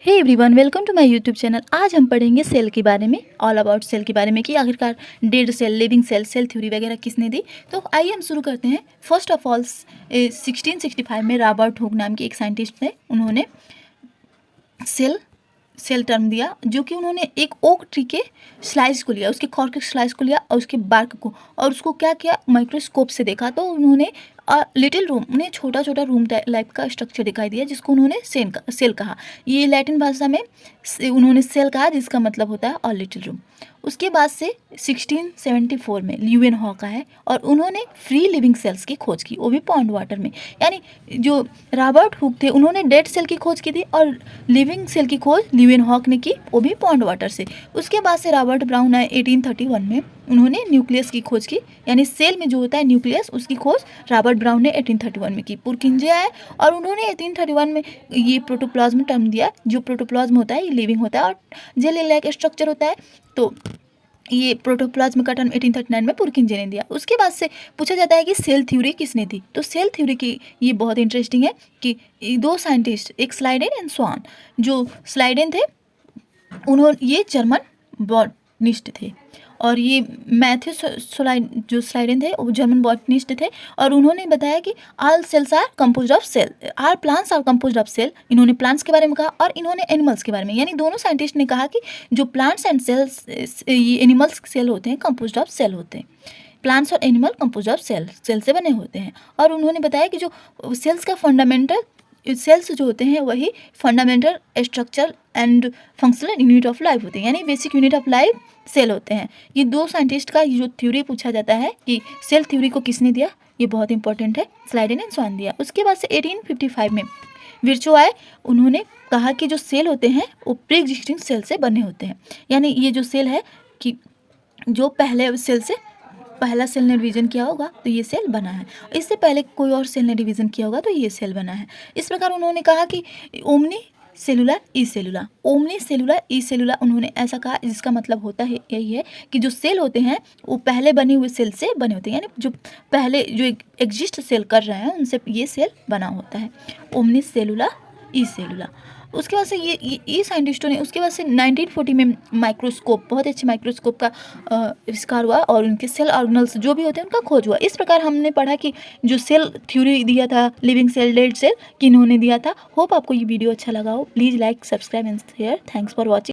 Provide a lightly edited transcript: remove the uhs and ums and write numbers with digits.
Hey everyone, welcome to my YouTube channel. आज हम पढ़ेंगे सेल के बारे में, ऑल अबाउट सेल के बारे में कि आखिरकार dead cell, living cell, cell theory वगैरह किसने दी। तो आइए हम शुरू करते हैं। फर्स्ट ऑफ ऑल 1665 में रॉबर्ट हुक नाम के एक साइंटिस्ट थे। उन्होंने सेल टर्म दिया, जो कि उन्होंने एक ओक ट्री के स्लाइस को लिया, उसके कॉर्क के स्लाइस को लिया और उसके बार्क को, और उसको क्या किया, माइक्रोस्कोप से देखा तो उन्होंने लिटिल रूम, उन्हें छोटा छोटा रूम टाइप का स्ट्रक्चर दिखाई दिया, जिसको उन्होंने सेल कहा। ये लैटिन भाषा में उन्होंने सेल कहा, जिसका मतलब होता है और लिटिल रूम। उसके बाद से 1674 में ल्यूवेन हॉक आए और उन्होंने फ्री लिविंग सेल्स की खोज की, वो भी पॉन्ड वाटर में। यानी जो रॉबर्ट हुक थे, उन्होंने डेड सेल की खोज की थी और लिविंग सेल की खोज ल्यूवेन हॉक ने की, वो भी पॉन्ड वाटर से। उसके बाद से रॉबर्ट ब्राउन आए 1831 में, उन्होंने न्यूक्लियस की खोज की, यानी सेल में जो होता है न्यूक्लियस, उसकी खोज रॉबर्ट ब्राउन ने 1831 में की। पुरकिंजे आए और उन्होंने 1831 में ये प्रोटोप्लाज्म टर्म दिया। जो प्रोटोप्लाज्म होता है ये लिविंग होता है और जेली लाइक स्ट्रक्चर होता है, तो ये प्रोटोप्लाज्म का टर्म 1839 में पुरकिंजे ने दिया। उसके बाद से पूछा जाता है कि सेल थ्योरी किसने दी। तो सेल थ्योरी की ये बहुत इंटरेस्टिंग है कि दो साइंटिस्ट, एक स्लाइडेन एंड स्वान। जो स्लाइडेन थे, उन्होंने, ये जर्मन बॉटनिस्ट थे, और ये मैथ्यू जो स्लाइडेन थे वो जर्मन बॉटनिस्ट थे, और उन्होंने बताया कि all cells are composed of cell, all plants are composed of cell. इन्होंने प्लांट्स के बारे में कहा और इन्होंने एनिमल्स के बारे में, यानी दोनों साइंटिस्ट ने कहा कि जो प्लांट्स एंड सेल्स, ये एनिमल्स सेल होते हैं, कंपोज्ड ऑफ सेल होते हैं। प्लांट्स और एनिमल कंपोज ऑफ सेल से बने होते हैं। और उन्होंने बताया कि जो सेल्स का फंडामेंटल, सेल्स जो होते हैं वही fundamental structure and functional unit of life होते हैं, यानी basic unit of life cell होते हैं। ये दो साइंटिस्ट का जो थ्योरी पूछा जाता है कि सेल थ्योरी को किसने दिया, ये बहुत इंपॉर्टेंट है, स्लाइडेन एंड स्वान दिया। उसके बाद से 1855 में विर्चो आए, उन्होंने कहा कि जो सेल होते हैं वो प्री एग्जिस्टिंग सेल से बने होते हैं, यानी ये जो सेल है कि जो पहले सेल से, पहला सेल ने डिवीजन किया होगा तो ये सेल बना है, इससे पहले कोई और सेल ने डिवीजन किया होगा तो ये सेल बना है। इस प्रकार उन्होंने कहा कि ओमनी सेलुलर ई सेलुलर, ओमनी सेलुलर ई सेलुलर, उन्होंने ऐसा कहा, जिसका मतलब होता है यही है कि जो सेल होते हैं वो पहले बने हुए सेल से बने होते हैं, यानी जो पहले जो एग्जिस्ट सेल कर रहे हैं उनसे ये सेल बना होता है, ओमनी सेलुलर ई सेलुलर। उसके बाद से ये साइंटिस्टों ने, उसके बाद से 1940 में माइक्रोस्कोप, बहुत अच्छे माइक्रोस्कोप का आविष्कार हुआ और उनके सेल ऑर्गेनल्स जो भी होते हैं उनका खोज हुआ। इस प्रकार हमने पढ़ा कि जो सेल थ्योरी दिया था, लिविंग सेल, डेड सेल, किन्होंने दिया था। होप आपको ये वीडियो अच्छा लगा हो। Please like, subscribe and share. Thanks for watching.